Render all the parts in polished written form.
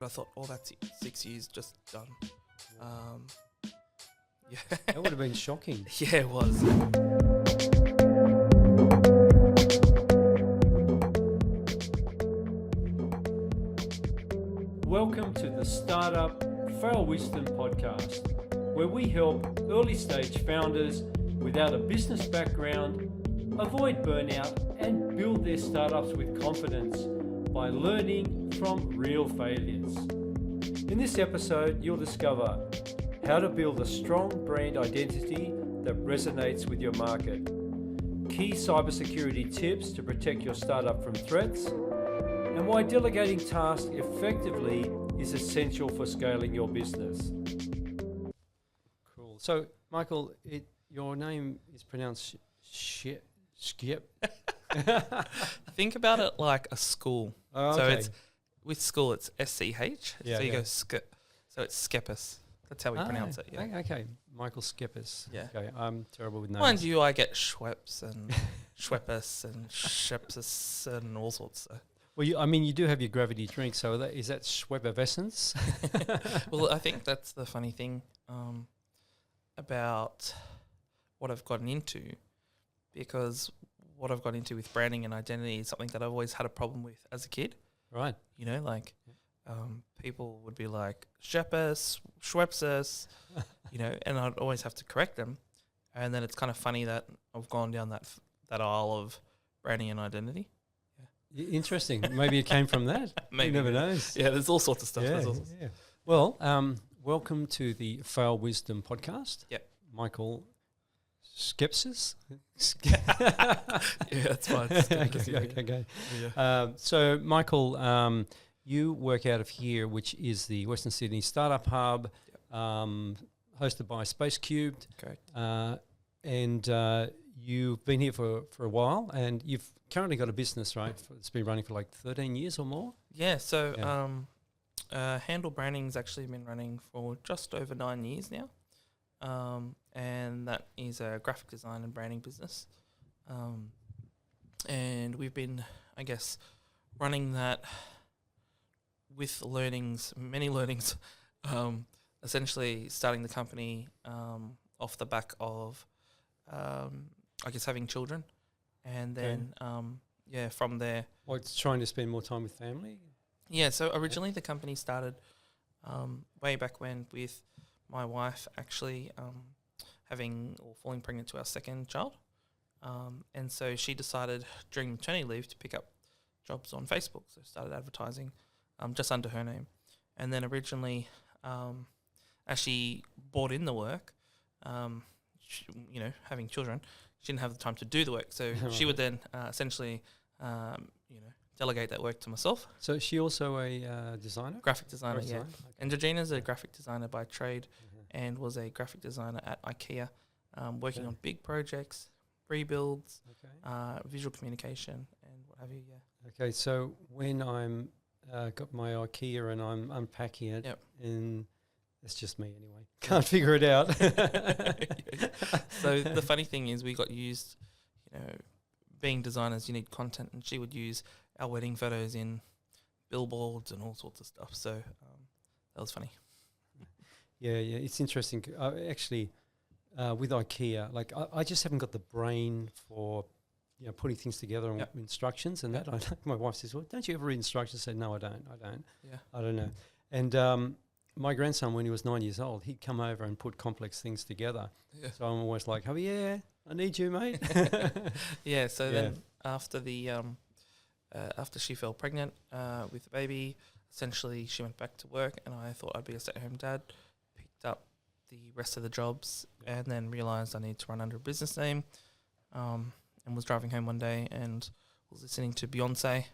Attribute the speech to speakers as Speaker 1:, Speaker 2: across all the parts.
Speaker 1: I thought, oh, that's it. 6 years, just done. Yeah.
Speaker 2: That would have been shocking.
Speaker 1: Yeah, it was.
Speaker 2: Welcome to the Startup Fail Wisdom podcast, where we help early stage founders without a business background avoid burnout and build their startups with confidence by learning from real failures. In this episode, you'll discover how to build a strong brand identity that resonates with your market, key cybersecurity tips to protect your startup from threats, and why delegating tasks effectively is essential for scaling your business. Cool. So, Michael, your name is pronounced Skip.
Speaker 1: Think about it like a school.
Speaker 2: Oh,
Speaker 1: so
Speaker 2: okay.
Speaker 1: it's with school, it's SCH.
Speaker 2: Yeah,
Speaker 1: so you
Speaker 2: okay.
Speaker 1: go skip. So it's Skepis. That's how we pronounce it. Yeah.
Speaker 2: Okay. Michael Skepis.
Speaker 1: Yeah.
Speaker 2: Okay. I'm terrible with names.
Speaker 1: Mind you, I get Schweppes and Schweppes and Schepsis and all sorts. So.
Speaker 2: Well, you do have your gravity drink, so is that Schwebevescence?
Speaker 1: Well, I think that's the funny thing about what I've gotten into, because what I've got into with branding and identity is something that I've always had a problem with as a kid.
Speaker 2: Right.
Speaker 1: You know, like people would be like Schepes, Schwepses, you know, and I'd always have to correct them. And then it's kind of funny that I've gone down that aisle of branding and identity.
Speaker 2: Interesting. Maybe it came from that.
Speaker 1: Maybe.
Speaker 2: You never knows.
Speaker 1: Yeah, there's all sorts of stuff.
Speaker 2: Yeah. Well, welcome to the Fail Wisdom podcast.
Speaker 1: Yep.
Speaker 2: Michael Skepsis.
Speaker 1: Yeah, that's fine.
Speaker 2: Okay.
Speaker 1: Yeah.
Speaker 2: So, Michael, you work out of here, which is the Western Sydney Startup Hub, hosted by Space Cubed.
Speaker 1: Correct.
Speaker 2: And you've been here for a while, and you've currently got a business, right? It's been running for like 13 years or more?
Speaker 1: Yeah, so Handle Branding's actually been running for just over 9 years now. And that is a graphic design and branding business. And we've been, I guess, running that with many learnings, essentially starting the company off the back of, I guess, having children. And then, from there...
Speaker 2: Well, it's trying to spend more time with family?
Speaker 1: Yeah, so originally the company started way back when with my wife actually having or falling pregnant to our second child. And so she decided during maternity leave to pick up jobs on Facebook. So started advertising just under her name. And then originally, as she bought in the work, having children, she didn't have the time to do the work. So she would then essentially, delegate that work to myself.
Speaker 2: So is she also a designer?
Speaker 1: Graphic designer, yeah.
Speaker 2: Okay.
Speaker 1: And Georgina's a graphic designer by trade and was a graphic designer at IKEA, working on big projects, rebuilds, visual communication and what have you, yeah.
Speaker 2: Okay, so when I'm got my IKEA and I'm unpacking it, and it's just me anyway, can't figure it out.
Speaker 1: So the funny thing is we got used, being designers, you need content, and she would use our wedding photos in billboards and all sorts of stuff. So that was funny.
Speaker 2: Yeah, it's interesting. Actually, with IKEA, like I just haven't got the brain for putting things together and instructions and that. My wife says, "Well, don't you ever read instructions?" I said, "No, I don't.
Speaker 1: Yeah,
Speaker 2: I don't know." And my grandson, when he was 9 years old, he'd come over and put complex things together. Yeah. So I'm always like, "Oh yeah, I need you, mate."
Speaker 1: Yeah. So then after after she fell pregnant with the baby, essentially she went back to work, and I thought I'd be a stay-at-home dad. Picked up the rest of the jobs, and then realised I needed to run under a business name. And was driving home one day and was listening to Beyonce,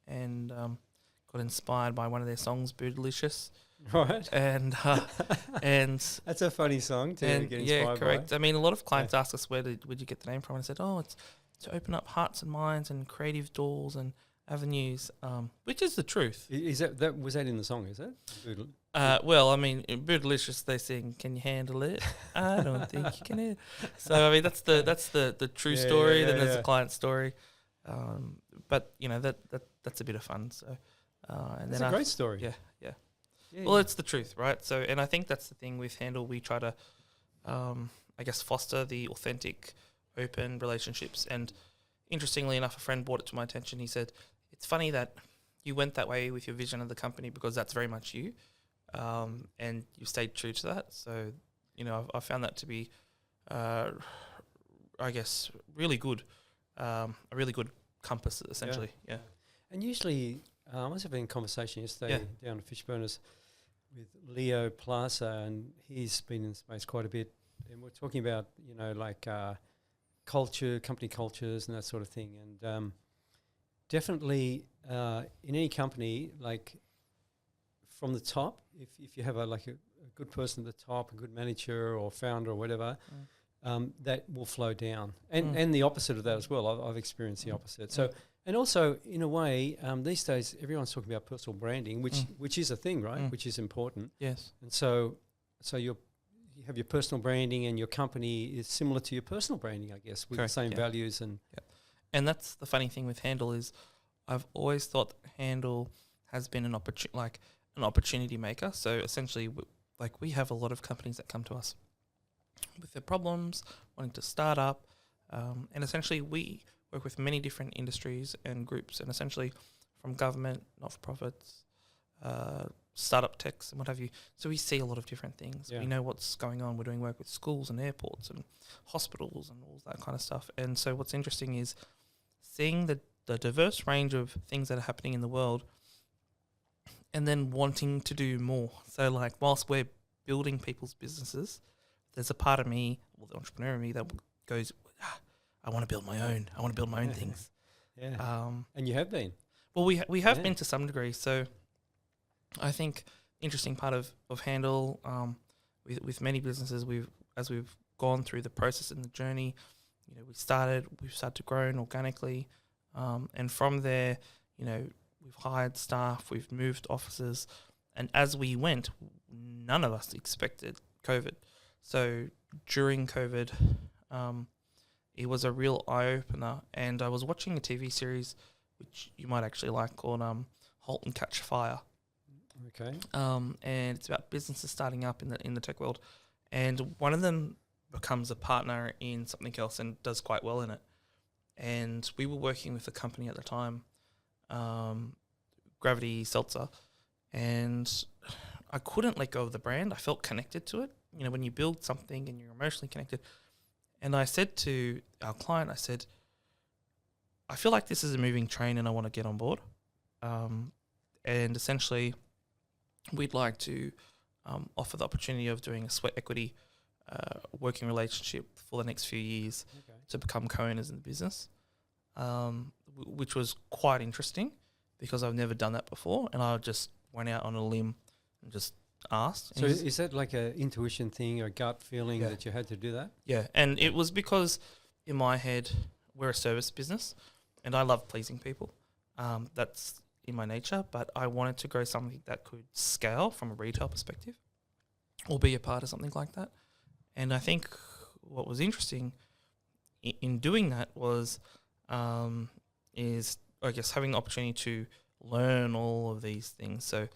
Speaker 1: and got inspired by one of their songs, "Bootylicious."
Speaker 2: Right.
Speaker 1: And
Speaker 2: that's a funny song to get inspired
Speaker 1: yeah, correct.
Speaker 2: by.
Speaker 1: I mean, a lot of clients ask us where'd you get the name from, and I said, it's to open up hearts and minds and creative doors and avenues, which is the truth.
Speaker 2: Is that was that in the song? Is it?
Speaker 1: Well, I mean, in Bootylicious they sing, "Can you handle it? I don't think you can." Handle. So I mean, that's the true story. Then there's the client story, but that's a bit of fun. So, and
Speaker 2: that's
Speaker 1: then
Speaker 2: a great story.
Speaker 1: Yeah. Well, it's the truth, right? So, and I think that's the thing with Handle. We try to, I guess, foster the authentic, open relationships. And interestingly enough, a friend brought it to my attention. He said, it's funny that you went that way with your vision of the company because that's very much you, and you stayed true to that. So, I found that to be, I guess, really good, a really good compass, essentially. Yeah.
Speaker 2: And usually, I was having a conversation yesterday down at Fishburners with Leo Plaza, and he's been in space quite a bit. And we're talking about, culture, company cultures and that sort of thing. And definitely in any company, like from the top, if you have a good person at the top, a good manager or founder or whatever, that will flow down. And the opposite of that as well. I've experienced the opposite. So, and also in a way, these days everyone's talking about personal branding, which is a thing, right? Which is important.
Speaker 1: Yes.
Speaker 2: And so you have your personal branding, and your company is similar to your personal branding, I guess, with
Speaker 1: Correct,
Speaker 2: the same values and.
Speaker 1: Yeah. And that's the funny thing with Handle is, I've always thought Handle has been an opportunity maker. So essentially, we have a lot of companies that come to us with their problems, wanting to start up, and essentially we work with many different industries and groups, and essentially from government, not-for-profits, startup techs and what have you. So we see a lot of different things. We know what's going on. We're doing work with schools and airports and hospitals and all that kind of stuff. And so what's interesting is seeing the diverse range of things that are happening in the world, and then wanting to do more. So whilst we're building people's businesses, there's a part of me, the entrepreneur in me, that goes, I want to build my own. I want to build my own things.
Speaker 2: Yeah. And you have been.
Speaker 1: Well, we have been to some degree. So I think interesting part of Handle, with many businesses, as we've gone through the process and the journey, we've started to grow organically, and from there, we've hired staff, we've moved offices, and as we went, none of us expected COVID. So during COVID, it was a real eye-opener, and I was watching a TV series, which you might actually like, called Halt and Catch Fire.
Speaker 2: Okay.
Speaker 1: And it's about businesses starting up in the tech world, and one of them becomes a partner in something else and does quite well in it. And we were working with a company at the time, Gravity Seltzer, and I couldn't let go of the brand. I felt connected to it. When you build something and you're emotionally connected. And I said to our client, I feel like this is a moving train and I want to get on board. And essentially, we'd like to offer the opportunity of doing a sweat equity working relationship for the next few years to become co-owners in the business, which was quite interesting because I've never done that before. And I just went out on a limb and just asked.
Speaker 2: So is that like an intuition thing or a gut feeling that you had to do that?
Speaker 1: Yeah, and it was because in my head, we're a service business and I love pleasing people. That's in my nature, but I wanted to grow something that could scale from a retail perspective or be a part of something like that. And I think what was interesting in doing that was, is I guess having the opportunity to learn all of these things. So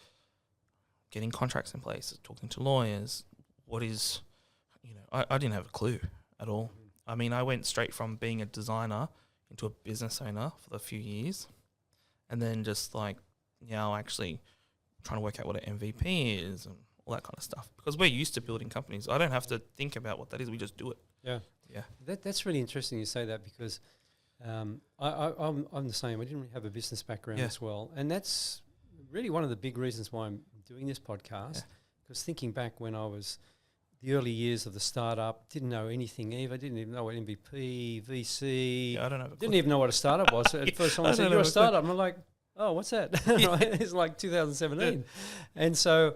Speaker 1: getting contracts in place, talking to lawyers, I didn't have a clue at all. I mean, I went straight from being a designer into a business owner for a few years, and then just now actually trying to work out what an MVP is and all that kind of stuff. Because we're used to building companies. I don't have to think about what that is. We just do it.
Speaker 2: Yeah. That's really interesting you say that, because I'm the same. I didn't really have a business background as well. And that's really one of the big reasons why I'm doing this podcast. Because thinking back when I was the early years of the startup, didn't know anything either. Didn't even know what MVP, VC.
Speaker 1: I don't know.
Speaker 2: Didn't even know what a startup was. At first someone said, you're a startup. And I'm like, oh, what's that? Right? It's like 2017. And so,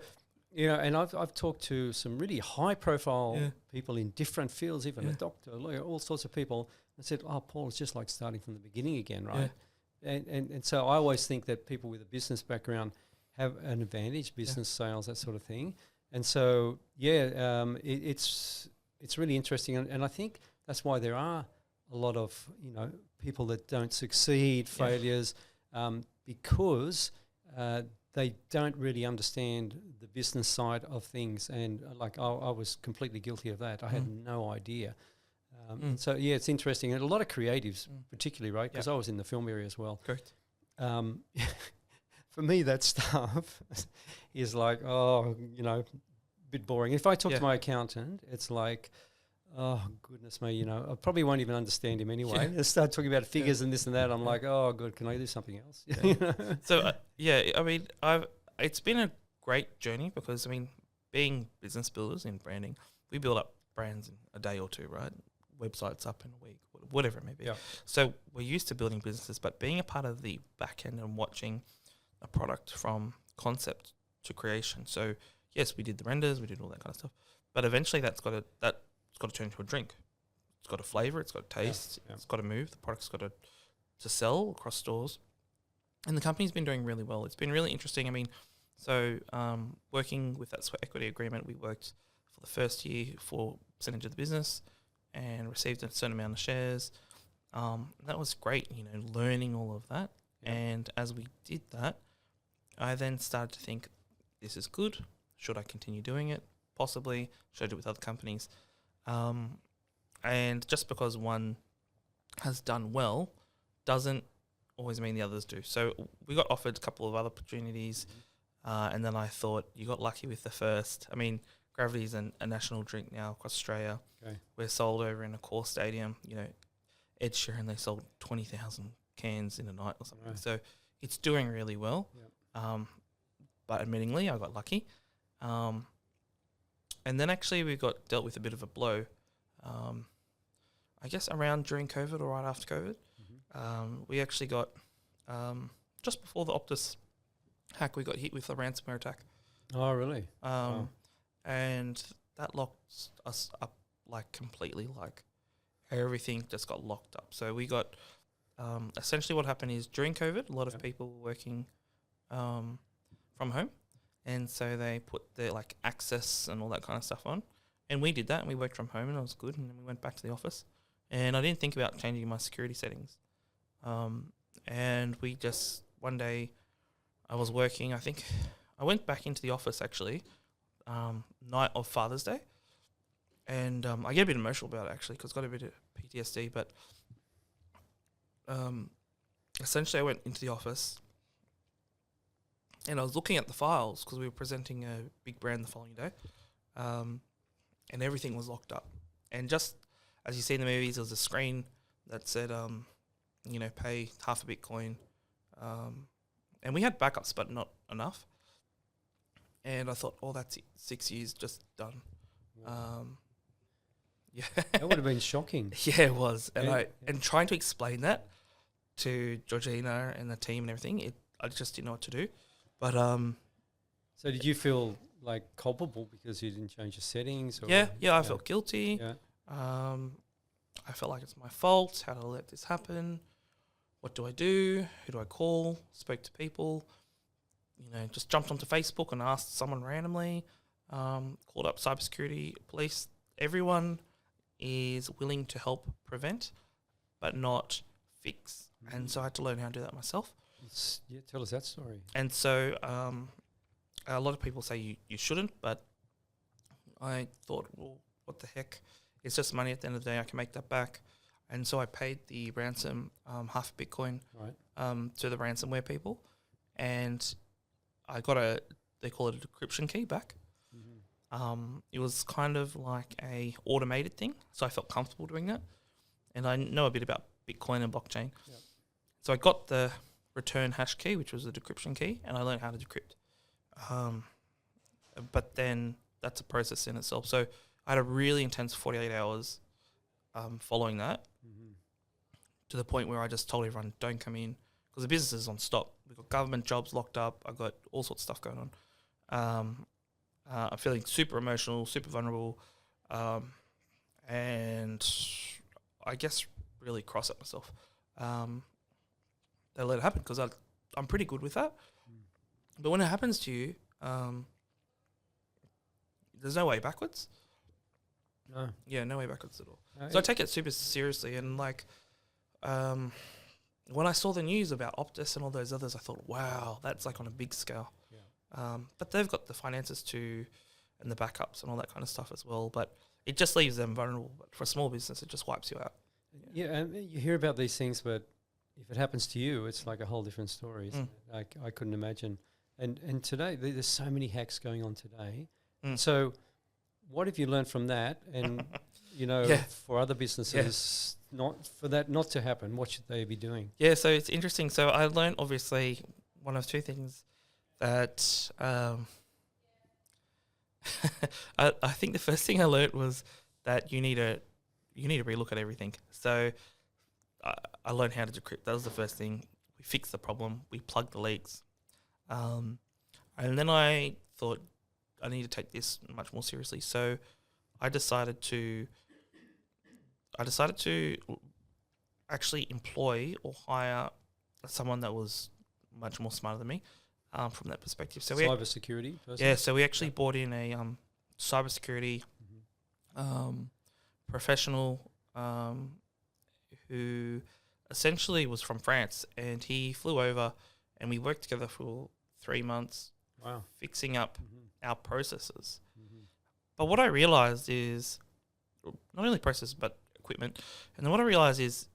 Speaker 2: and I've talked to some really high profile people in different fields, even a doctor, a lawyer, all sorts of people, and said, oh, Paul, it's just like starting from the beginning again, right? And so I always think that people with a business background have an advantage, business sales, that sort of thing. And so, it's really interesting. And I think that's why there are a lot of, people that don't succeed, failures, because they don't really understand the
Speaker 3: business side of things, and like I was completely guilty of that. I had no idea. And so yeah, it's interesting, and a lot of creatives, particularly, right? Because I was in the film area as well.
Speaker 1: Correct.
Speaker 3: For me, that stuff is like, a bit boring. If I talk to my accountant, it's like, oh goodness me, I probably won't even understand him anyway. I start talking about figures and this and that. I'm like, oh good, can I do something else?
Speaker 1: So it's been a great journey because being business builders in branding, we build up brands in a day or two, right? Websites up in a week, whatever it may be. Yeah. So we're used to building businesses, but being a part of the back end and watching a product from concept to creation. So yes, we did the renders, we did all that kind of stuff, but eventually that's got to turn into a drink. It's got a flavor, it's got taste, it's got to move. The product's got to sell across stores, and the company's been doing really well. It's been really interesting. Working with that sweat equity agreement, we worked for the first year for percentage of the business and received a certain amount of shares. That was great, learning all of that. Yeah. And as we did that, I then started to think, this is good. Should I continue doing it? Possibly. Should I do it with other companies? And just because one has done well doesn't always mean the others do. So we got offered a couple of other opportunities, and then I thought, you got lucky with the first. Gravity is a national drink now across Australia. Okay. We're sold over in a core stadium. Ed Sheeran, they sold 20,000 cans in a night or something. Right. So it's doing really well. Yep. But admittingly, I got lucky. And then actually we got dealt with a bit of a blow. I guess around during COVID or right after COVID. Mm-hmm. We actually got, just before the Optus hack, we got hit with a ransomware attack.
Speaker 3: Oh, really?
Speaker 1: Wow. And that locked us up completely, everything just got locked up. So we got, essentially what happened is during COVID, a lot of people were working from home. And so they put their access and all that kind of stuff on. And we did that, and we worked from home, and it was good. And then we went back to the office. And I didn't think about changing my security settings. And we just, one day, I was working, I think, I went back into the office actually, night of Father's Day. And I get a bit emotional about it actually, because I got a bit of PTSD. But essentially I went into the office, and I was looking at the files because we were presenting a big brand the following day, and everything was locked up. And just as you see in the movies, there was a screen that said, pay half a Bitcoin. And we had backups, but not enough. And I thought, that's it, 6 years just done. Yeah,
Speaker 3: that would have been shocking.
Speaker 1: Yeah, it was. And trying to explain that to Georgina and the team and everything, I just didn't know what to do. But
Speaker 3: so did you feel culpable because you didn't change your settings? Or
Speaker 1: I felt guilty. Yeah. I felt like it's my fault. How did I let this happen? What do I do? Who do I call? Spoke to people. Just jumped onto Facebook and asked someone randomly. Called up Cybersecurity, police. Everyone is willing to help prevent, but not fix. Mm-hmm. And so I had to learn how to do that myself.
Speaker 3: Tell us that story.
Speaker 1: And so a lot of people say you shouldn't, but I thought, well, what the heck? It's just money at the end of the day. I can make that back. And so I paid the ransom, half a Bitcoin, to the ransomware people. And I got they call it a decryption key back. Mm-hmm. It was kind of like a automated thing, so I felt comfortable doing that. And I know a bit about Bitcoin and blockchain. Yep. So I got the return hash key, which was a decryption key, and I learned how to decrypt. But then that's a process in itself. So I had a really intense 48 hours following that, to the point where I just told everyone, don't come in, because the business is on stop. We've got government jobs locked up. I've got all sorts of stuff going on. I'm feeling super emotional, super vulnerable, and I guess really cross at myself. They let it happen because I'm pretty good with that. But when it happens to you, there's no way backwards.
Speaker 3: No.
Speaker 1: Yeah, no way backwards at all. So I take it super seriously, and when I saw the news about Optus and all those others, I thought, wow, that's on a big scale. But they've got the finances too, and the backups and all that kind of stuff as well. But it just leaves them vulnerable. But for a small business, it just wipes you out.
Speaker 3: Yeah, and you hear about these things, but if it happens to you, it's like a whole different story. Isn't it? I couldn't imagine. And today, there's so many hacks going on today. So what have you learned from that? And, for other businesses, not to happen, what should they be doing?
Speaker 1: Yeah, so it's interesting. So I learned, obviously, one of two things that I think the first thing I learned was that you need to relook at everything. So I learned how to decrypt. That was the first thing. We fixed the problem. We plugged the leaks. And then I thought I need to take this much more seriously. So I decided to actually employ or hire someone that was much more smarter than me from that perspective. So
Speaker 3: cybersecurity person?
Speaker 1: Yeah, so we actually brought in a cybersecurity professional who essentially was from France, and he flew over and we worked together for 3 months.
Speaker 3: Wow.
Speaker 1: Fixing up our processes. But what I realized is not only processes but equipment. And then what I realized is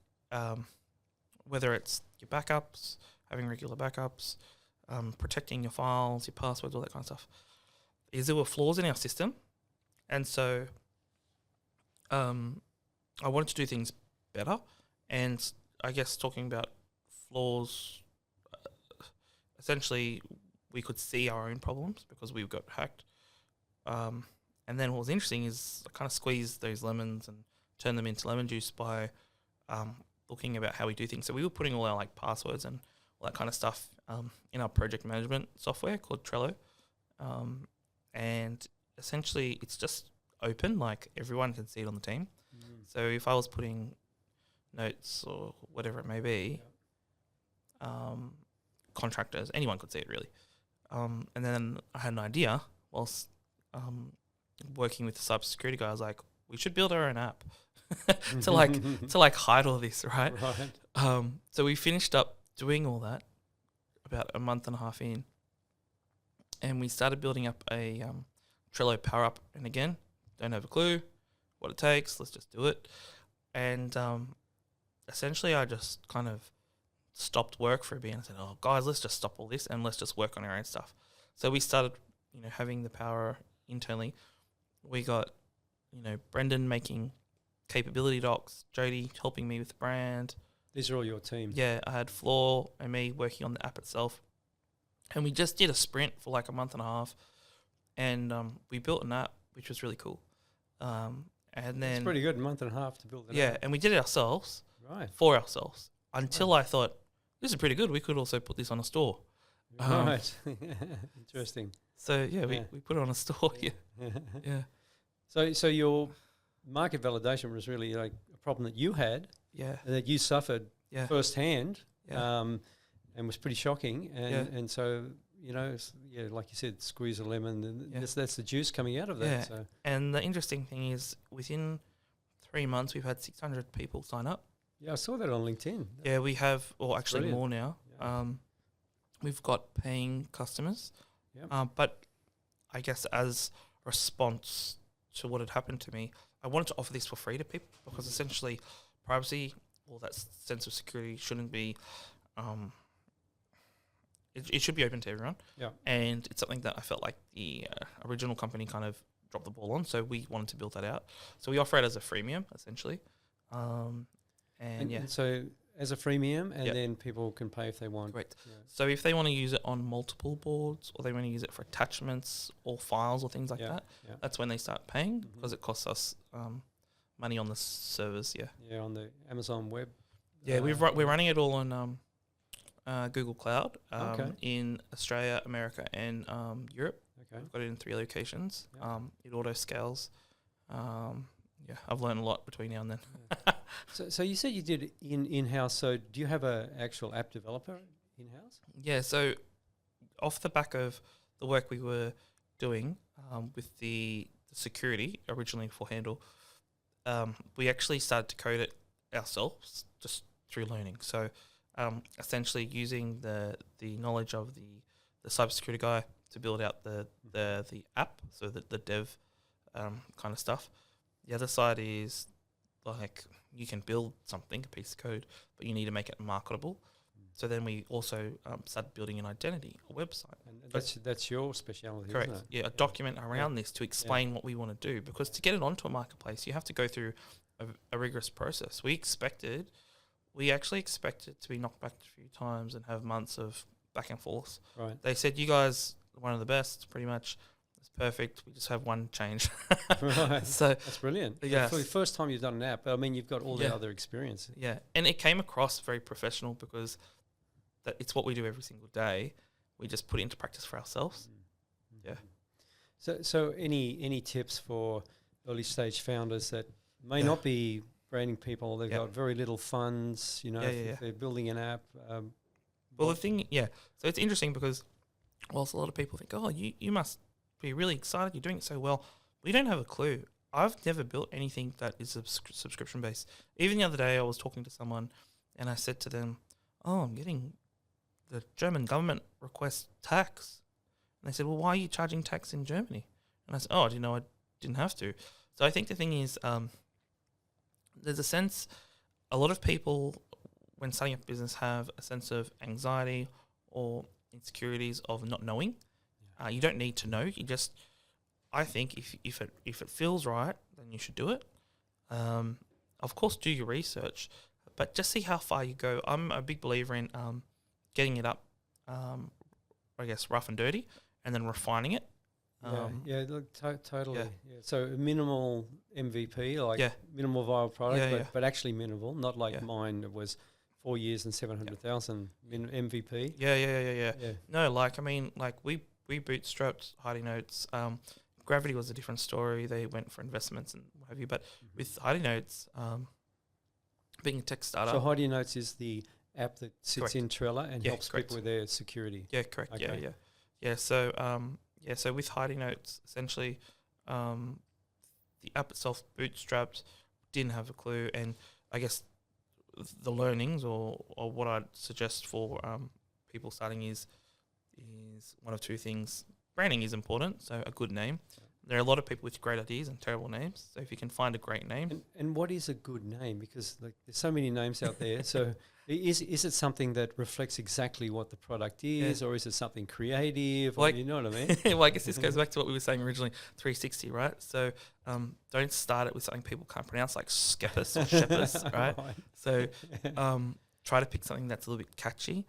Speaker 1: whether it's your backups, having regular backups, protecting your files, your passwords, all that kind of stuff, is there were flaws in our system. And so I wanted to do things better. And I guess talking about flaws, essentially we could see our own problems because we got hacked. And then what was interesting is I kind of squeezed those lemons and turned them into lemon juice by looking about how we do things. So we were putting all our like passwords and all that kind of stuff in our project management software called Trello. And essentially it's just open, like everyone can see it on the team. So if I was putting notes or whatever it may be, contractors, anyone could see it really. And then I had an idea whilst working with the cybersecurity guy. I was like, we should build our own app to hide all this, right? So we finished up doing all that about a month and a half in, and we started building up a Trello Power Up. And again, don't have a clue what it takes. Let's just do it. And essentially, I just kind of stopped work for a bit and said, "Oh, guys, let's just stop all this and let's just work on our own stuff." So we started, having the power internally. We got, Brendan making capability docs, Jody helping me with the brand.
Speaker 3: These are all your team.
Speaker 1: Yeah, I had Floor and me working on the app itself. And we just did a sprint for like a month and a half. And we built an app, which was really cool. And then
Speaker 3: it's pretty good, a month and a half to build an app.
Speaker 1: Yeah, and we did it ourselves.
Speaker 3: Right.
Speaker 1: For ourselves. Until I thought, this is pretty good. We could also put this on a store.
Speaker 3: Right. Interesting.
Speaker 1: So, we put it on a store. Yeah.
Speaker 3: So your market validation was really like a problem that you had, that you suffered firsthand, and was pretty shocking. And so, like you said, squeeze a lemon, and that's the juice coming out of that.
Speaker 1: Yeah.
Speaker 3: So.
Speaker 1: And the interesting thing is, within 3 months, we've had 600 people sign up.
Speaker 3: Yeah, I saw that on LinkedIn.
Speaker 1: Yeah, we have, or actually
Speaker 3: brilliant.
Speaker 1: More now.
Speaker 3: Yeah.
Speaker 1: We've got paying customers.
Speaker 3: Yep.
Speaker 1: But I guess as a response to what had happened to me, I wanted to offer this for free to people because essentially privacy, or that sense of security, shouldn't be, it should be open to everyone.
Speaker 3: Yeah. And
Speaker 1: it's something that I felt like the original company kind of dropped the ball on, so we wanted to build that out. So we offer it as a freemium, essentially. And
Speaker 3: so as a freemium, and then people can pay if they want.
Speaker 1: Correct. Yeah. So if they want to use it on multiple boards, or they want to use it for attachments or files or things like that, that's when they start paying, because it costs us money on the servers.
Speaker 3: Yeah, on the Amazon web.
Speaker 1: Yeah, we're running it all on Google Cloud in Australia, America, and Europe.
Speaker 3: Okay.
Speaker 1: We've got it in 3 locations. Yep. It auto scales. I've learned a lot between now and then.
Speaker 3: So you said you did in-house. So do you have an actual app developer in-house?
Speaker 1: Yeah, so off the back of the work we were doing with the security originally for Handle, we actually started to code it ourselves just through learning. So essentially using the knowledge of the cybersecurity guy to build out the app, so the dev kind of stuff. The other side is like you can build something, a piece of code, but you need to make it marketable. So then we also started building an identity, a website.
Speaker 3: And that's your speciality,
Speaker 1: correct.
Speaker 3: isn't it?
Speaker 1: Yeah, a document around this to explain what we want to do. Because to get it onto a marketplace, you have to go through a rigorous process. We actually expected to be knocked back a few times and have months of back and forth.
Speaker 3: Right.
Speaker 1: They said, you guys are one of the best, pretty much. It's perfect. We just have one change.
Speaker 3: Right.
Speaker 1: So
Speaker 3: that's brilliant.
Speaker 1: Yeah.
Speaker 3: For the first time you've done an app, I mean, you've got all the other experience.
Speaker 1: Yeah. And it came across very professional because that it's what we do every single day. We just put it into practice for ourselves. Yeah.
Speaker 3: So any tips for early stage founders that may not be branding people? They've got very little funds, if they're building an app.
Speaker 1: Well, the thing, so it's interesting because whilst a lot of people think, oh, you must be really excited, you're doing it so well, we don't have a clue. I've never built anything that is subscription based. Even the other day I was talking to someone and I said to them, oh, I'm getting the German government requests tax. And they said, well, why are you charging tax in Germany? And I said, oh, I didn't know I didn't have to. So I think the thing is, there's a sense, a lot of people when starting up a business have a sense of anxiety or insecurities of not knowing. You don't need to know. You just, I think if it feels right, then you should do it. Of course, do your research, but just see how far you go. I'm a big believer in getting it up, I guess, rough and dirty, and then refining it.
Speaker 3: Look, totally. Yeah. So minimal MVP, like minimal viable product, but actually minimal, not like mine that was 4 years and 700,000 MVP.
Speaker 1: Yeah. No, like, I mean, like we bootstrapped Hardy Notes. Gravity was a different story. They went for investments and what have you. But with Hardy Notes, being a tech startup.
Speaker 3: So Hardy Notes is the app that sits in Trello and helps people with their security.
Speaker 1: Yeah, correct. Okay. Yeah. So with Hardy Notes, essentially, the app itself bootstrapped, didn't have a clue, and I guess the learnings or what I'd suggest for people starting is one of two things. Branding is important, so a good name. There are a lot of people with great ideas and terrible names, so if you can find a great name.
Speaker 3: And what is a good name? Because like there's so many names out there. So is it something that reflects exactly what the product is, or is it something creative?
Speaker 1: Like,
Speaker 3: you know what I mean?
Speaker 1: Well, I guess this goes back to what we were saying originally, 360, right? So don't start it with something people can't pronounce, like Skepus or Shepus, right? So try to pick something that's a little bit catchy.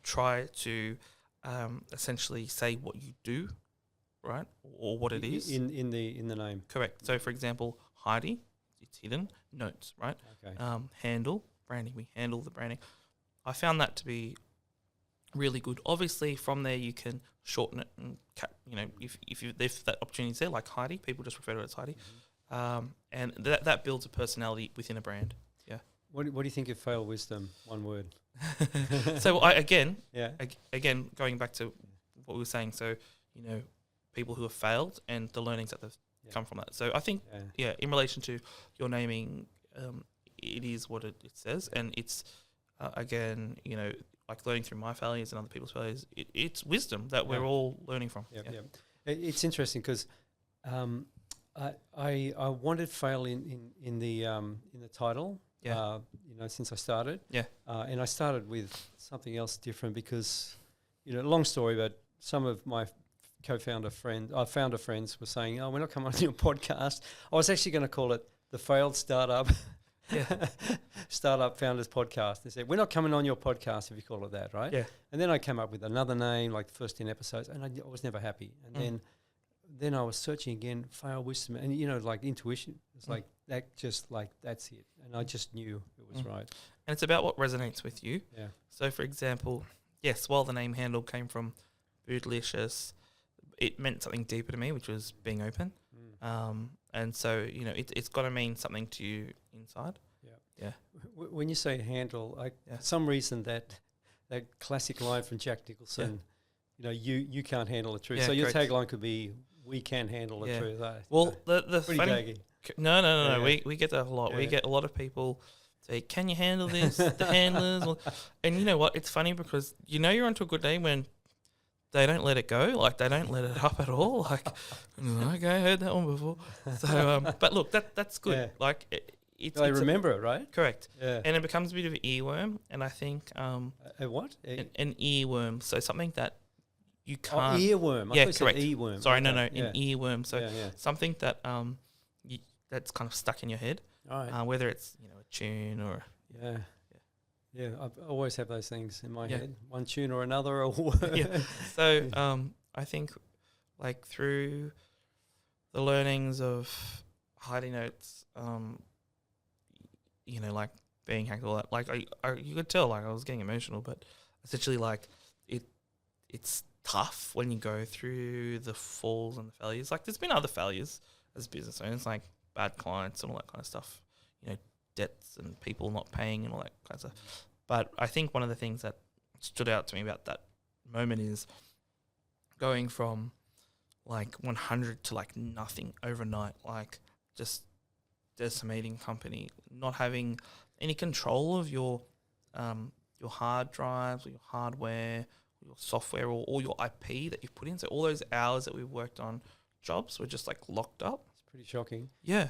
Speaker 1: Try to essentially say what you do, right, or what it is
Speaker 3: in the name.
Speaker 1: Correct. So, for example, Heidi, it's hidden. Notes, right?
Speaker 3: Okay.
Speaker 1: Handle, branding. We handle the branding. I found that to be really good. Obviously, from there you can shorten it and if that opportunity is there, like Heidi, people just refer to it as Heidi, and that builds a personality within a brand. Yeah.
Speaker 3: What do you think of fail wisdom? One word.
Speaker 1: So again, going back to what we were saying, so people who have failed and the learnings that have come from that. So I think in relation to your naming, it is what it says, and it's again, like learning through my failures and other people's failures. It's wisdom that we're all learning from.
Speaker 3: It's interesting because I wanted fail in the title. Since I started. And I started with something else different because, long story, but some of my founder friends were saying, oh, we're not coming on your podcast. I was actually going to call it the Failed Startup Startup Founders Podcast. They said, we're not coming on your podcast if you call it that, right?
Speaker 1: Yeah.
Speaker 3: And then I came up with another name, like the first 10 episodes, and I was never happy. And then I was searching again, fail wisdom, and like intuition. It's like that, just like that's it. And I just knew it was right.
Speaker 1: And it's about what resonates with you.
Speaker 3: Yeah.
Speaker 1: So, for example, yes, while the name Handle came from Bootylicious, it meant something deeper to me, which was being open. And so, it's got to mean something to you inside. Yeah.
Speaker 3: When you say handle, for some reason that classic line from Jack Nicholson, you can't handle the truth. So your tagline could be, we can handle the truth.
Speaker 1: Well, the
Speaker 3: pretty
Speaker 1: funny...
Speaker 3: daggy.
Speaker 1: No. We get that a lot. We get a lot of people say, can you handle this? The handlers. And you know what? It's funny because you're onto a good day when they don't let it go. Like, they don't let it up at all. Like, okay, I heard that one before. So, but look, that's good.
Speaker 3: Yeah.
Speaker 1: Like,
Speaker 3: They remember it, right?
Speaker 1: Correct.
Speaker 3: Yeah.
Speaker 1: And it becomes a bit of an earworm. And I think
Speaker 3: A what?
Speaker 1: an earworm. So something that you
Speaker 3: Oh,
Speaker 1: can't.
Speaker 3: earworm.
Speaker 1: Yeah,
Speaker 3: I thought
Speaker 1: correct.
Speaker 3: you said earworm.
Speaker 1: Sorry,
Speaker 3: Okay.
Speaker 1: no, an earworm. So
Speaker 3: yeah.
Speaker 1: something that that's kind of stuck in your head.
Speaker 3: All right.
Speaker 1: Whether it's a tune or
Speaker 3: Yeah, I always have those things in my
Speaker 1: Yeah.
Speaker 3: head. One tune or another. Or
Speaker 1: Yeah. So I think like through the learnings of hiding notes, like being hacked, all that, like you could tell like I was getting emotional, but essentially like it's tough when you go through the falls and the failures. Like there's been other failures as business owners, like bad clients and all that kind of stuff, debts and people not paying and all that kind of stuff. But I think one of the things that stood out to me about that moment is going from like 100 to like nothing overnight, like just decimating company, not having any control of your hard drives or your hardware or your software or all your IP that you've put in. So all those hours that we've worked on jobs were just like locked up.
Speaker 3: It's pretty shocking.
Speaker 1: Yeah.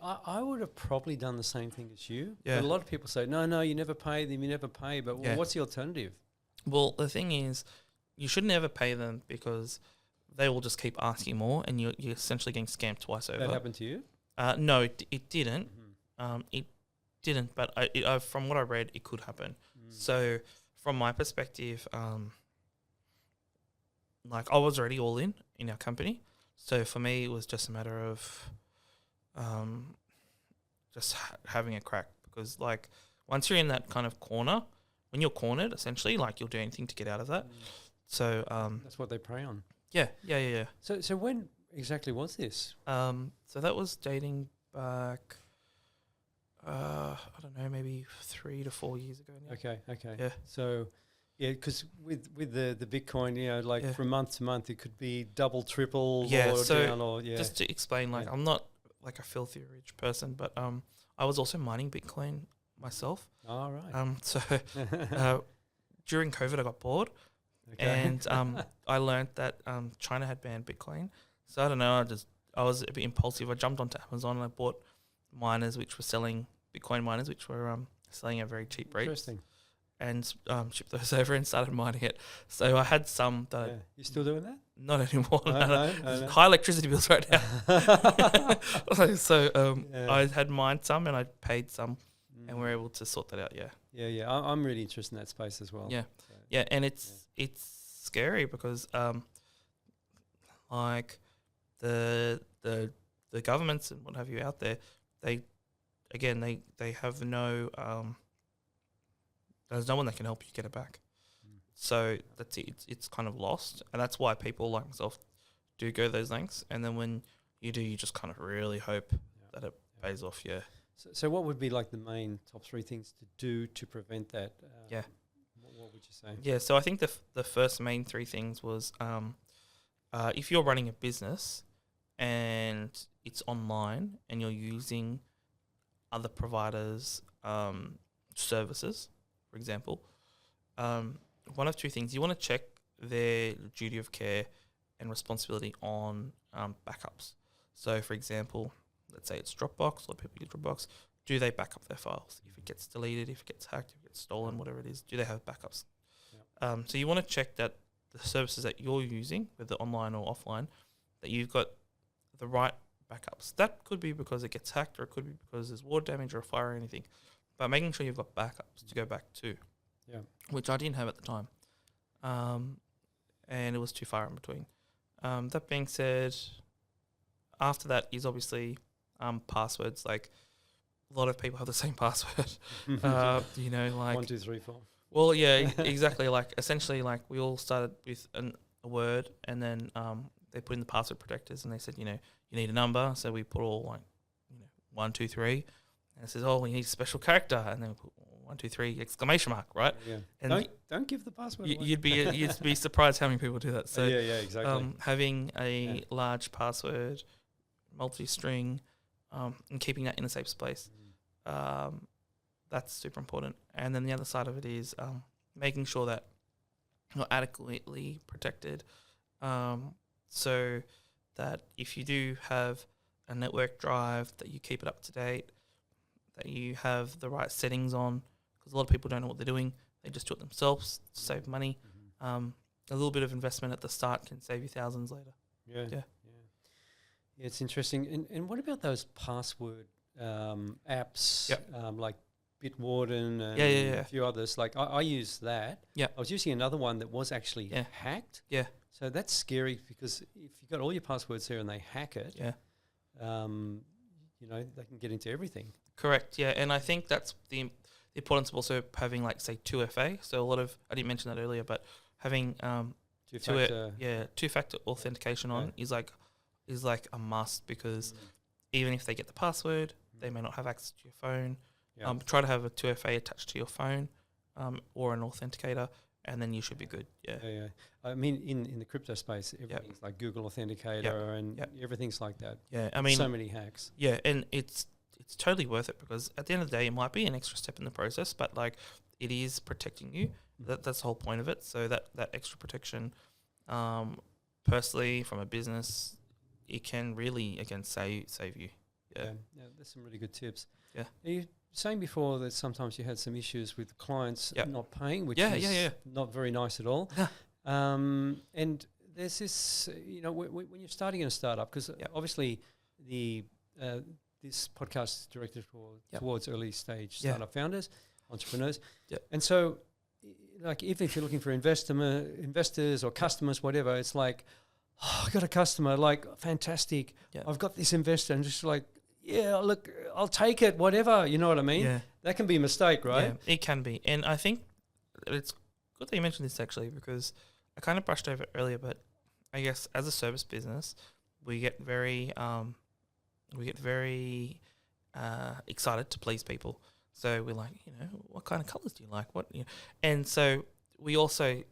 Speaker 3: I would have probably done the same thing as you.
Speaker 1: Yeah.
Speaker 3: But a lot of people say, no, you never pay them, you never pay. But
Speaker 1: Yeah.
Speaker 3: what's the alternative?
Speaker 1: Well, the thing is, you should never pay them because they will just keep asking more, and you're essentially getting scammed twice over.
Speaker 3: That happened to you?
Speaker 1: No, it didn't.
Speaker 3: Mm-hmm.
Speaker 1: It didn't, but from what I read, it could happen. So, from my perspective, like I was already all in our company. So for me, it was just a matter of just having a crack, because like once you're in that kind of corner, when you're cornered, essentially, like you'll do anything to get out of that. So
Speaker 3: that's what they prey on.
Speaker 1: Yeah.
Speaker 3: So when exactly was this?
Speaker 1: So that was dating back, I don't know, maybe 3 to 4 years ago now.
Speaker 3: Okay.
Speaker 1: Yeah.
Speaker 3: So, yeah, because with the Bitcoin, like from month to month, it could be double, triple, or down, or
Speaker 1: just to explain, like I'm not like a filthy rich person, but I was also mining Bitcoin myself.
Speaker 3: All right.
Speaker 1: So during COVID, I got bored, and I learned that China had banned Bitcoin. So I don't know, I was a bit impulsive. I jumped onto Amazon and I bought miners which were selling Bitcoin miners, which were selling at very cheap rates.
Speaker 3: Interesting.
Speaker 1: And shipped those over and started mining it. So I had some that
Speaker 3: You still doing that?
Speaker 1: not anymore.
Speaker 3: No.
Speaker 1: High electricity bills right now. So I had mined some and I paid some, and we're able to sort that out.
Speaker 3: Yeah. I'm really interested in that space as well.
Speaker 1: Yeah, and it's scary because like the governments and what have you out there, they have no there's no one that can help you get it back. So that's it. It's kind of lost, and that's why people like myself do go those lengths. And then when you do, you just kind of really hope that it pays off. Yeah.
Speaker 3: So what would be like the main top 3 things to do to prevent that? What would you say?
Speaker 1: Yeah. So I think the first main 3 things was if you're running a business and it's online and you're using other providers' services, for example, one of 2 things. You want to check their duty of care and responsibility on backups. So, for example, let's say it's Dropbox, a lot of people use Dropbox. Do they back up their files? If it gets deleted, if it gets hacked, if it gets stolen, whatever it is, do they have backups? So you want to check that the services that you're using, whether online or offline, that you've got the right backups. That could be because it gets hacked, or it could be because there's water damage or a fire or anything. But making sure you've got backups to go back to, which I didn't have at the time, and it was too far in between. That being said, after that is obviously passwords. Like a lot of people have the same password. Like
Speaker 3: 1, 2, 3, 4.
Speaker 1: Well, yeah, exactly. Like essentially, like we all started with a word, and then they put in the password protectors, and they said, you need a number. So we put all 1, 2, 3, and it says, we need a special character, and then we put 1, 2, 3 exclamation mark, right?
Speaker 3: Yeah.
Speaker 1: And
Speaker 3: don't give the password away.
Speaker 1: you'd be surprised how many people do that. So
Speaker 3: yeah, exactly.
Speaker 1: Having a large password, multi-string, and keeping that in a safe space. That's super important. And then the other side of it is making sure that not adequately protected. So that if you do have a network drive, that you keep it up to date, that you have the right settings on, because a lot of people don't know what they're doing. They just do it themselves to save money. A little bit of investment at the start can save you thousands later.
Speaker 3: Yeah, it's interesting. And what about those password apps, like Bitwarden and a few others? Like I use that. Yeah. I was using another one that was actually hacked. Yeah. So that's scary, because if you've got all your passwords there and they hack it, they can get into everything.
Speaker 1: Correct. Yeah, and I think that's the importance of also having, like, say, 2FA. So a lot of, I didn't mention that earlier, but having two-factor authentication on is like a must, because even if they get the password, they may not have access to your phone. Try to have a 2FA attached to your phone, or an authenticator, and then you should be good. Yeah.
Speaker 3: I mean, in the crypto space, everything's like Google Authenticator and everything's like that.
Speaker 1: Yeah, I mean,
Speaker 3: so many hacks.
Speaker 1: Yeah, and it's totally worth it, because at the end of the day, it might be an extra step in the process, but like it is protecting you. That's the whole point of it. So that extra protection, personally, from a business, it can really, again, save you. Yeah,
Speaker 3: there's some really good tips.
Speaker 1: Yeah.
Speaker 3: You saying before that sometimes you had some issues with clients not paying, which is not very nice at all. And there's this, when you're starting in a startup, because obviously this podcast is directed towards early stage startup founders, entrepreneurs. And so, like, even if you're looking for investors or customers, whatever, it's like, I got a customer, like, fantastic. I've got this investor, and just like, look, I'll take it, whatever. You know what I mean? Yeah. That can be a mistake, right?
Speaker 1: Yeah, it can be. And I think it's good that you mentioned this, actually, because I kind of brushed over it earlier, but I guess as a service business, we get very excited to please people. So we're like, what kind of colours do you like? And so we also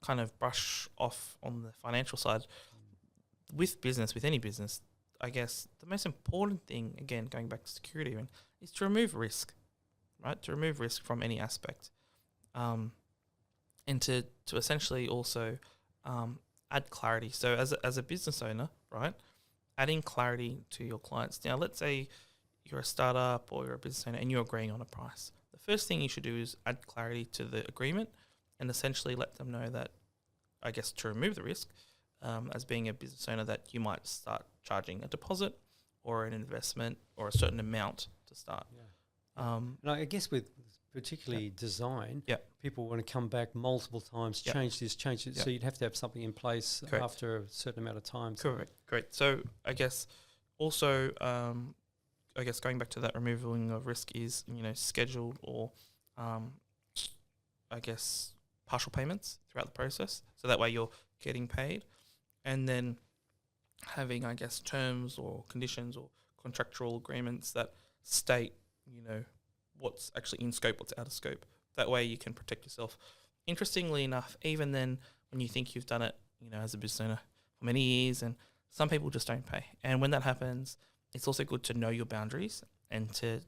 Speaker 1: kind of brush off on the financial side. With any business, I guess the most important thing, again, going back to security, is to remove risk, right? To remove risk from any aspect, and to essentially also add clarity. So as a business owner, right, adding clarity to your clients. Now, let's say you're a startup or you're a business owner and you're agreeing on a price. The first thing you should do is add clarity to the agreement and essentially let them know that, I guess, to remove the risk, as being a business owner, that you might start charging a deposit or an investment or a certain amount to start.
Speaker 3: And I guess with particularly design, people want to come back multiple times, change this, change it. So you'd have to have something in place after a certain amount of time.
Speaker 1: Correct. So I guess also, going back to that removing of risk is, scheduled or, partial payments throughout the process. So that way you're getting paid. And then having, I guess, terms or conditions or contractual agreements that state, what's actually in scope, what's out of scope. That way you can protect yourself. Interestingly enough, even then, when you think you've done it, as a business owner for many years, and some people just don't pay. And when that happens, it's also good to know your boundaries and to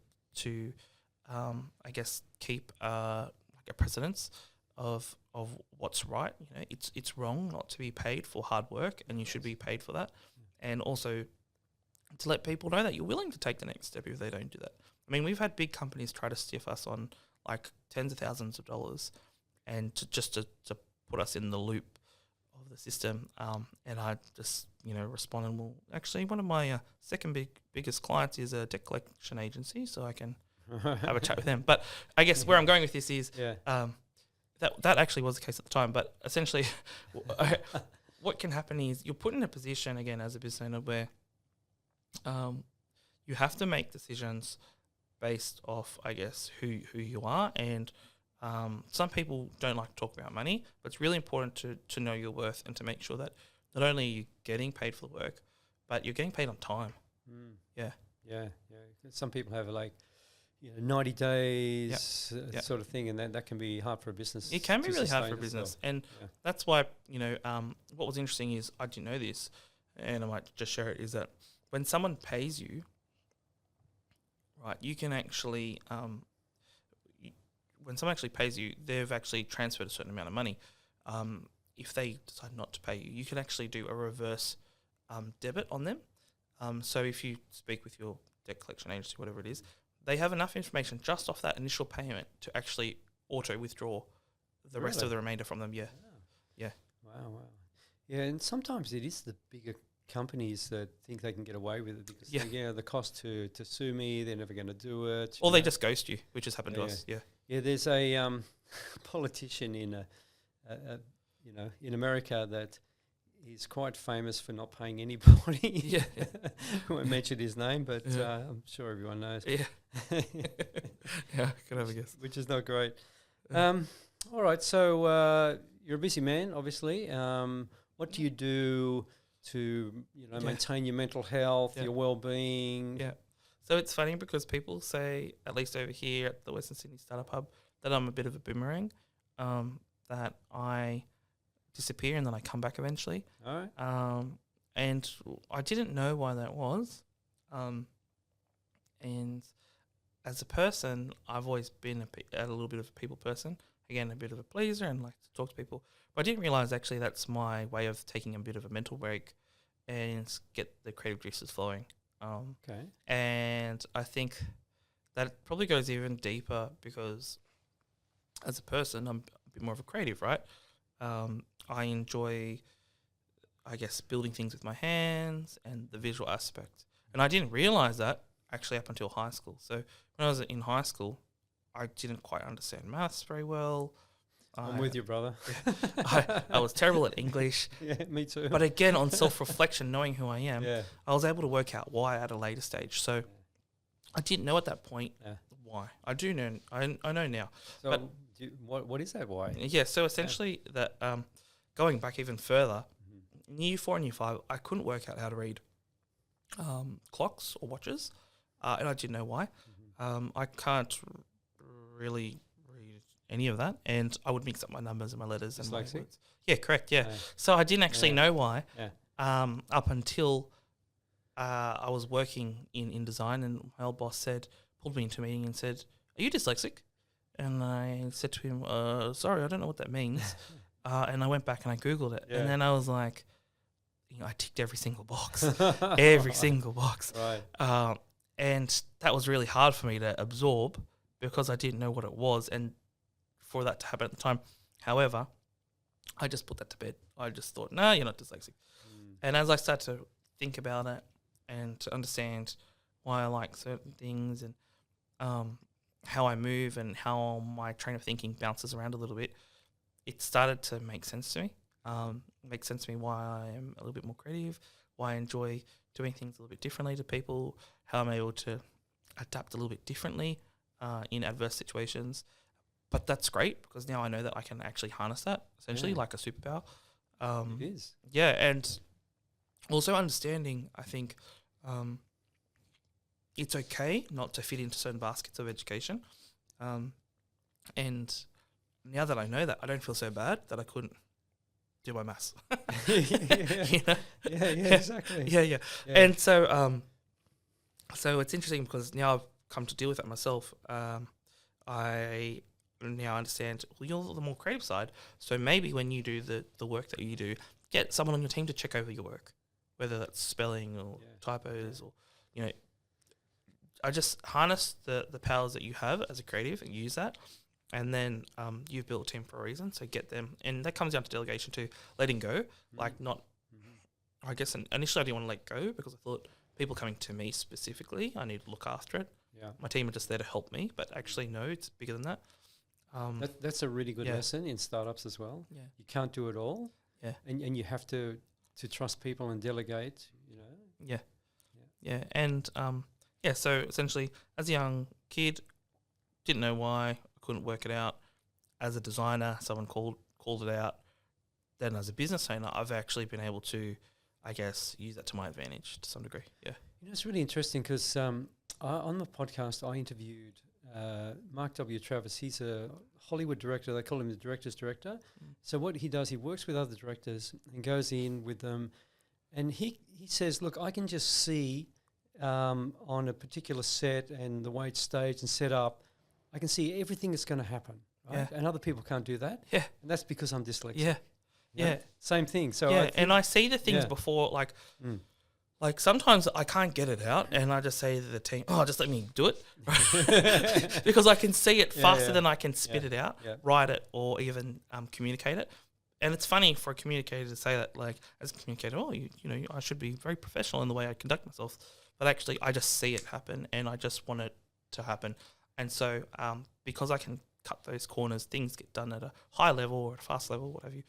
Speaker 1: keep a precedence of what's right. It's wrong not to be paid for hard work, and you should be paid for that. And also to let people know that you're willing to take the next step if they don't do that. I mean, we've had big companies try to stiff us on like tens of thousands of dollars, and to put us in the loop of the system. And I just responded, well, actually, one of my second biggest clients is a debt collection agency, so I can have a chat with them. But I guess where I'm going with this is that actually was the case at the time. But essentially, what can happen is you're put in a position, again, as a business owner, where you have to make decisions based off, I guess, who you are. And some people don't like to talk about money, but it's really important to know your worth and to make sure that not only are you getting paid for the work, but you're getting paid on time. Yeah. Some
Speaker 3: people have 90 days sort of thing, and that can be hard for a business.
Speaker 1: It can be really hard for a business, and that's why what was interesting is, I didn't know this, and I might just share it, is that when someone pays you, right, you can actually when someone actually pays you, they've actually transferred a certain amount of money. if they decide not to pay you, you can actually do a reverse debit on them. So if you speak with your debt collection agency, whatever it is, they have enough information just off that initial payment to actually auto withdraw the rest of the remainder from them. Yeah.
Speaker 3: Wow.
Speaker 1: Yeah.
Speaker 3: Wow. Yeah, and sometimes it is the bigger companies that think they can get away with it because the cost to sue me, they're never going to do it.
Speaker 1: Or they just ghost you, which has happened to us. Yeah.
Speaker 3: Yeah, there's a politician in in America that is quite famous for not paying anybody.
Speaker 1: Yeah.
Speaker 3: I won't mention his name, but I'm sure everyone knows.
Speaker 1: Yeah. Yeah, could have a guess.
Speaker 3: Which is not great. All right, so you're a busy man, obviously. What do you do to maintain your mental health, your well-being?
Speaker 1: Yeah. So it's funny because people say, at least over here at the Western Sydney Startup Hub, that I'm a bit of a boomerang, that I disappear and then I come back eventually.
Speaker 3: All right.
Speaker 1: And I didn't know why that was. And as a person, I've always been a little bit of a people person. Again, a bit of a pleaser and like to talk to people. But I didn't realise actually that's my way of taking a bit of a mental break and get the creative juices flowing.
Speaker 3: Okay.
Speaker 1: And I think that probably goes even deeper because as a person, I'm a bit more of a creative, right? I enjoy, I guess, building things with my hands and the visual aspect. And I didn't realise that actually up until high school. So when I was in high school, I didn't quite understand maths very well.
Speaker 3: I'm with you, brother.
Speaker 1: I was terrible at English.
Speaker 3: Yeah, me too.
Speaker 1: But again, on self-reflection, knowing who I am,
Speaker 3: yeah.
Speaker 1: I was able to work out why at a later stage. So I didn't know at that point why. I do know. I know now.
Speaker 3: So
Speaker 1: but
Speaker 3: what is that why?
Speaker 1: Yeah, so essentially that going back even further, in year 4 and year 5, I couldn't work out how to read clocks or watches, and I didn't know why. I can't really read any of that, and I would mix up my numbers and my letters and my words. Yeah, correct, yeah. So I didn't actually know why up until I was working in design, and my old boss pulled me into a meeting and said, "Are you dyslexic?" And I said to him, "Sorry, I don't know what that means." And I went back and I Googled it, and then I was like, I ticked every single box, single box.
Speaker 3: Right.
Speaker 1: And that was really hard for me to absorb because I didn't know what it was, and for that to happen at the time. However, I just put that to bed. I just thought, no, you're not dyslexic. And as I started to think about it and to understand why I like certain things and how I move and how my train of thinking bounces around a little bit, it started to make sense to me. Makes sense to me why I am a little bit more creative, why I enjoy doing things a little bit differently to people, how I'm able to adapt a little bit differently in adverse situations. But that's great because now I know that I can actually harness that, essentially, like a superpower.
Speaker 3: It is.
Speaker 1: Yeah, and also understanding, I think, it's okay not to fit into certain baskets of education. And now that I know that, I don't feel so bad that I couldn't do my maths.
Speaker 3: Yeah, exactly.
Speaker 1: Yeah. And so so it's interesting because now I've come to deal with that myself. I now understand, well, you're the more creative side, so maybe when you do the work that you do, get someone on your team to check over your work, whether that's spelling or typos or, I just harness the powers that you have as a creative and use that. And then you've built a team for a reason, so get them. And that comes down to delegation too, letting go. Like I guess initially I didn't want to let go because I thought people coming to me specifically, I need to look after it. Yeah. My team are just there to help me, but actually no, it's bigger than that.
Speaker 3: That's a really good lesson in startups as well. Yeah. You can't do it all. Yeah. And you have to trust people and delegate,
Speaker 1: Yeah. And so essentially as a young kid, didn't know why, couldn't work it out. As a designer, someone called it out. Then as a business owner, I've actually been able to, I guess, use that to my advantage to some degree. Yeah.
Speaker 3: It's really interesting because on the podcast I interviewed Mark W. Travis. He's a Hollywood director. They call him the director's director. So what he does, he works with other directors and goes in with them. And he says, look, I can just see on a particular set and the way it's staged and set up, I can see everything that's going to happen. right? And other people can't do that.
Speaker 1: Yeah.
Speaker 3: And that's because I'm dyslexic.
Speaker 1: Yeah.
Speaker 3: You know?
Speaker 1: Yeah.
Speaker 3: Same thing. So
Speaker 1: yeah, and I see the things before, like sometimes I can't get it out, and I just say to the team, "Oh, just let me do it," because I can see it faster than I can spit it out, write it, or even communicate it. And it's funny for a communicator to say that, like, as a communicator, you know, I should be very professional in the way I conduct myself. But actually, I just see it happen, and I just want it to happen. And so, because I can cut those corners, things get done at a high level or at a fast level, what have you.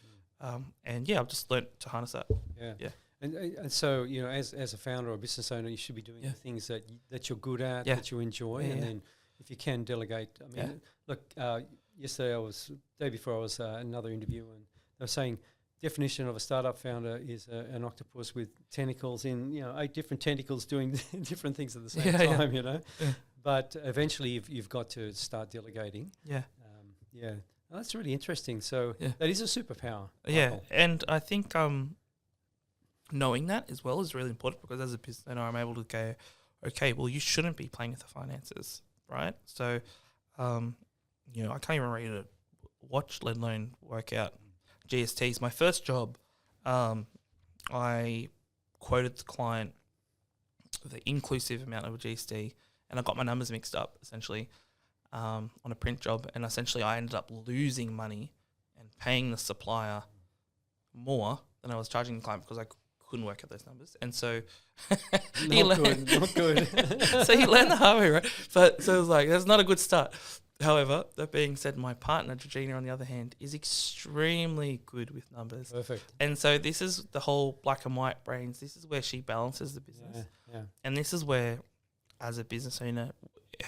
Speaker 1: And I've just learnt to harness that. Yeah.
Speaker 3: And so, you know, as a founder or a business owner, you should be doing the things that you're good at, that you enjoy, and then if you can delegate. I mean, look, yesterday day before I was another interview, and they were saying definition of a startup founder is an octopus with tentacles in, you know, 8 different tentacles doing different things at the same time, you know. Yeah. But eventually you've got to start delegating. Yeah. Well, that's really interesting. So that is a superpower.
Speaker 1: Yeah, and I think knowing that as well is really important, because as a business owner, I'm able to go, okay, well, you shouldn't be playing with the finances, right? So, you know, I can't even read a watch, let alone work out GSTs. My first job, I quoted the client the inclusive amount of a GST, and I got my numbers mixed up, essentially, on a print job, and essentially I ended up losing money and paying the supplier more than I was charging the client, because I couldn't work out those numbers. And so
Speaker 3: not good.
Speaker 1: So he learned the hard way, right? But so it was like, that's not a good start. However, that being said, my partner Georgina, on the other hand, is extremely good with numbers.
Speaker 3: Perfect.
Speaker 1: And so this is the whole black and white brains. This is where she balances the business. And this is where, as a business owner,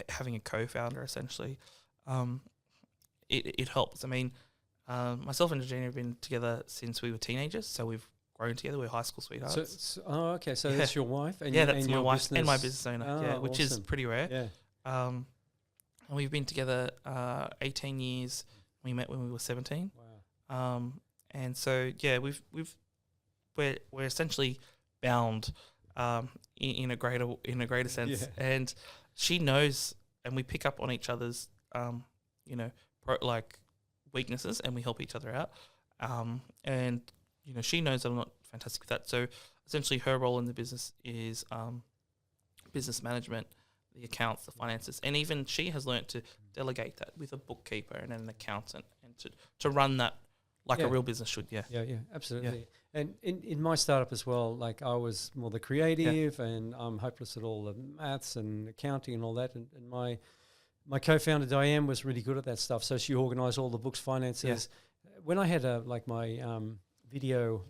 Speaker 1: having a co-founder, essentially, it helps. I mean, myself and Georgina have been together since we were teenagers, so we've grown together. We're high school sweethearts.
Speaker 3: So that's your wife? And
Speaker 1: that's my wife and my business owner, which is pretty rare.
Speaker 3: Yeah.
Speaker 1: And we've been together 18 years. We met when we were 17.
Speaker 3: Wow.
Speaker 1: And so we're essentially bound in a greater sense. Yeah. And she knows, and we pick up on each other's weaknesses, and we help each other out. And you know, she knows that I'm not fantastic with that. So essentially, her role in the business is business management, the accounts, the finances, and even she has learnt to delegate that with a bookkeeper and an accountant, and to run that like a real business should. Yeah,
Speaker 3: absolutely. Yeah. And in my startup as well, like, I was more the creative, and I'm hopeless at all the maths and accounting and all that. And my co-founder Diane was really good at that stuff, so she organised all the books, finances. Yeah. When I had my video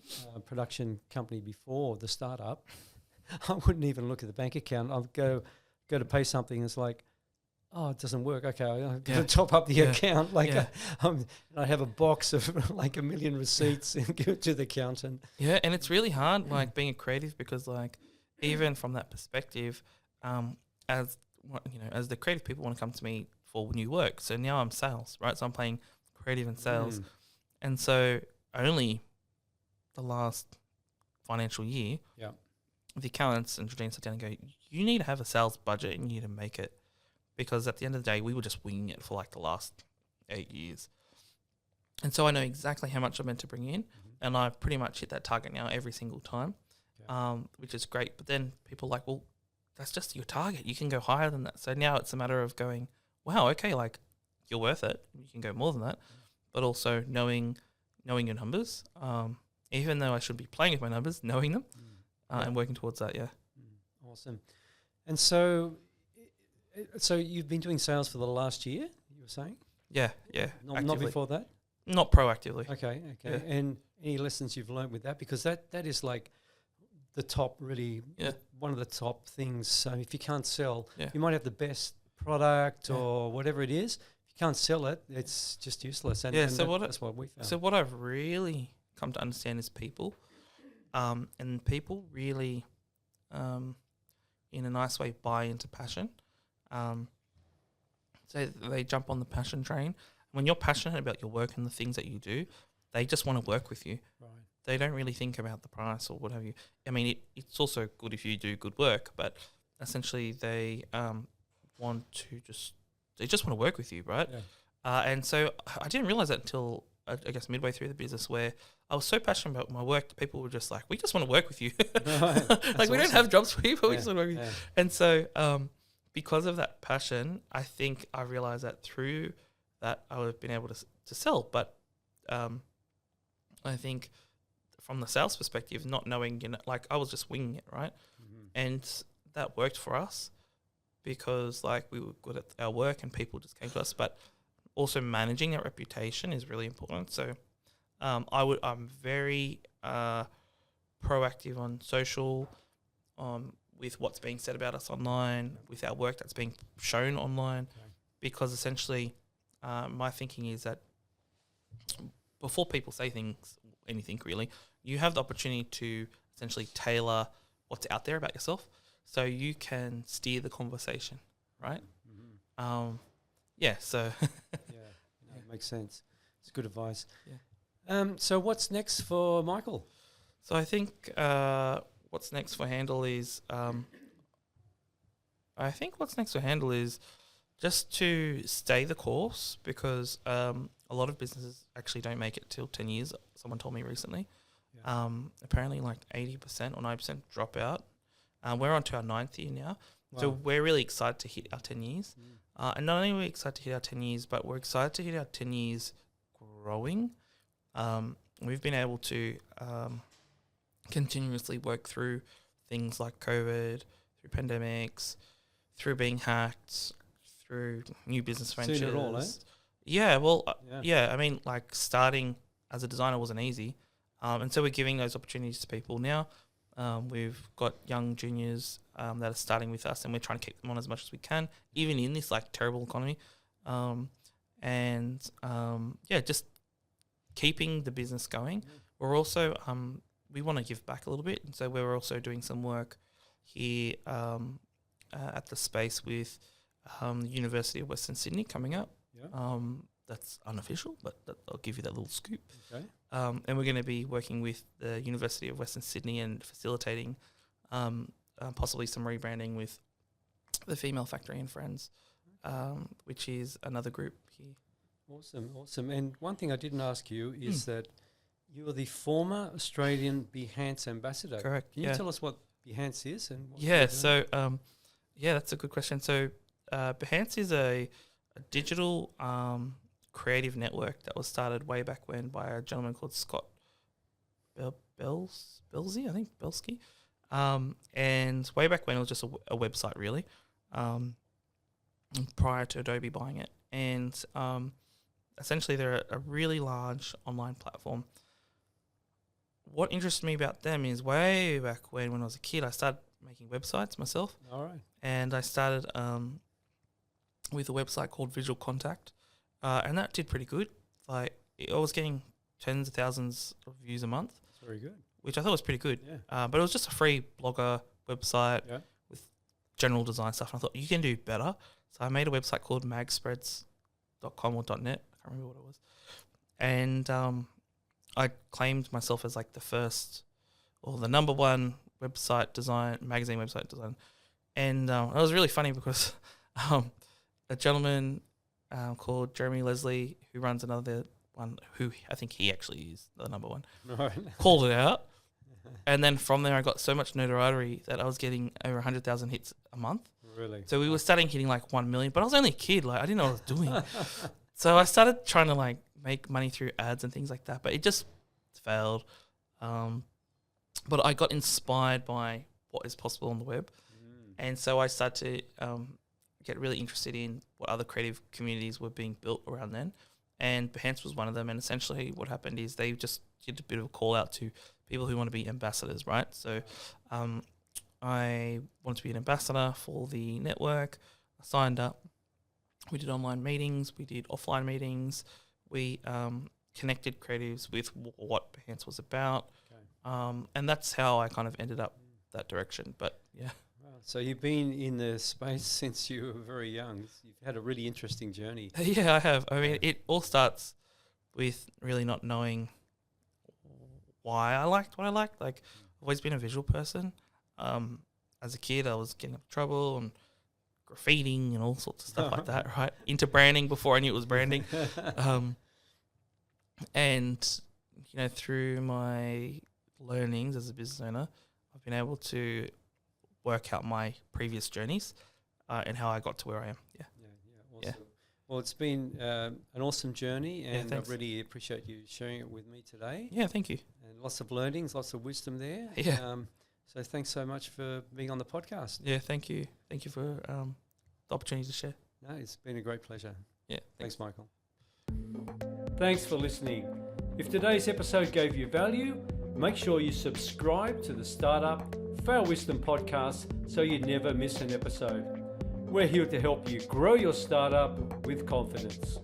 Speaker 3: production company before the startup, I wouldn't even look at the bank account. I'd go to pay something, and it's like, oh, it doesn't work. Okay, I'm going to top up the account. I have a box of like 1 million receipts and give it to the accountant.
Speaker 1: Yeah, and it's really hard, like, being a creative, because, like, even from that perspective, as the creative people want to come to me for new work. So now I'm sales, right? So I'm playing creative and sales. And so only the last financial year, the accountants and Georgina sat down and go, you need to have a sales budget, and you need to make it, because at the end of the day, we were just winging it for like the last 8 years. And so I know exactly how much I'm meant to bring in, and I pretty much hit that target now every single time, which is great. But then people are like, well, that's just your target. You can go higher than that. So now it's a matter of going, wow, okay, like, you're worth it. You can go more than that. But also knowing your numbers, even though I should be playing with my numbers, knowing them and working towards that,
Speaker 3: Awesome. And so you've been doing sales for the last year, you were saying?
Speaker 1: Yeah.
Speaker 3: Not before that?
Speaker 1: Not proactively.
Speaker 3: Okay. Yeah. And any lessons you've learned with that? Because that is like the top, really, one of the top things. So if you can't sell, you might have the best product or whatever it is. If you can't sell it, it's just useless. And that's what we found.
Speaker 1: So what I've really come to understand is people. And people really, in a nice way, buy into passion. So they jump on the passion train. When you're passionate about your work and the things that you do, they just want to work with you.
Speaker 3: Right.
Speaker 1: They don't really think about the price or what have you. I mean, it's also good if you do good work, but essentially they just want to work with you, right? And so I didn't realize that until I guess midway through the business, where I was so passionate about my work, people were just like, "We just want to work with you. Like we don't have jobs for you, but we just want to work with you." And so, because of that passion, I think I realized that through that I would have been able to sell. But I think from the sales perspective, not knowing, like I was just winging it, right? And that worked for us because like we were good at our work and people just came to us. But also managing that reputation is really important. So I'm very proactive on social, with what's being said about us online, with our work that's being shown online, because essentially my thinking is that before people say anything really, you have the opportunity to essentially tailor what's out there about yourself, so you can steer the conversation, right? So
Speaker 3: it makes sense. It's good advice. So what's next for Michael?
Speaker 1: So I think what's next for Handle is just to stay the course, because a lot of businesses actually don't make it till 10 years. Someone told me recently. Apparently like 80% or 90% drop out. We're on to our 9th year now. Wow. So we're really excited to hit our 10 years. And not only are we excited to hit our 10 years, but we're excited to hit our 10 years growing. We've been able to continuously work through things like COVID, through pandemics, through being hacked, through new business ventures.
Speaker 3: Seen it all, eh?
Speaker 1: Yeah, well, I mean, like starting as a designer wasn't easy. And so we're giving those opportunities to people now. We've got young juniors that are starting with us, and we're trying to keep them on as much as we can, even in this like terrible economy. Just keeping the business going. We're also we want to give back a little bit, and so we're also doing some work here at the space with the University of Western Sydney coming up. That's unofficial, but I'll give you that little scoop.
Speaker 3: Okay.
Speaker 1: And we're going to be working with the University of Western Sydney and facilitating possibly some rebranding with the Female Factory and Friends, which is another group here.
Speaker 3: Awesome. And one thing I didn't ask you is that you are the former Australian Behance ambassador.
Speaker 1: Correct.
Speaker 3: Can you tell us what Behance is? And
Speaker 1: that's a good question. So Behance is a digital creative network that was started way back when by a gentleman called Scott Belsky, I think Belsky. And way back when it was just a website really, prior to Adobe buying it. And essentially they're a really large online platform. What interested me about them is way back when I was a kid, I started making websites myself.
Speaker 3: All right.
Speaker 1: And I started with a website called Visual Contact, and that did pretty good. Like I was getting tens of thousands of views a month.
Speaker 3: That's very good.
Speaker 1: Which I thought was pretty good. But it was just a free blogger website with general design stuff. And I thought, you can do better. So I made a website called magspreads.com or .net. I can't remember what it was. And I claimed myself as like the first or the number one magazine website design. And it was really funny because a gentleman called Jeremy Leslie, who runs another one, who I think he actually is the number one, called it out. And then from there, I got so much notoriety that I was getting over 100,000 hits a month.
Speaker 3: Really?
Speaker 1: So we were starting hitting like 1 million, but I was only a kid. Like I didn't know what I was doing. So I started trying to like make money through ads and things like that, but it just failed. But I got inspired by what is possible on the web. And so I started to get really interested in what other creative communities were being built around then. And Behance was one of them. And essentially what happened is they just did a bit of a call out to people who want to be ambassadors, right? So I wanted to be an ambassador for the network. I signed up. We did online meetings. We did offline meetings. We connected creatives with what Behance was about. Okay. And that's how I kind of ended up that direction. But yeah.
Speaker 3: So you've been in the space since you were very young. You've had a really interesting journey.
Speaker 1: Yeah, I have. I mean, it all starts with really not knowing why I liked what I liked. Like, I've always been a visual person. As a kid, I was getting into trouble and graffitiing and all sorts of stuff like that, right? Into branding before I knew it was branding. And, you know, through my learnings as a business owner, I've been able to work out my previous journeys and how I got to where I am. Yeah.
Speaker 3: Awesome. Yeah. Well, it's been an awesome journey, and I
Speaker 1: thanks.
Speaker 3: really appreciate you sharing it with me today.
Speaker 1: Yeah, thank you.
Speaker 3: And lots of learnings, lots of wisdom there.
Speaker 1: Yeah.
Speaker 3: So thanks so much for being on the podcast.
Speaker 1: Yeah, thank you. Thank you for the opportunity to share.
Speaker 3: No, it's been a great pleasure.
Speaker 1: Yeah.
Speaker 3: Thanks, Michael.
Speaker 2: Thanks for listening. If today's episode gave you value, make sure you subscribe to the Startup Fail Wisdom podcast so you never miss an episode. We're here to help you grow your startup with confidence.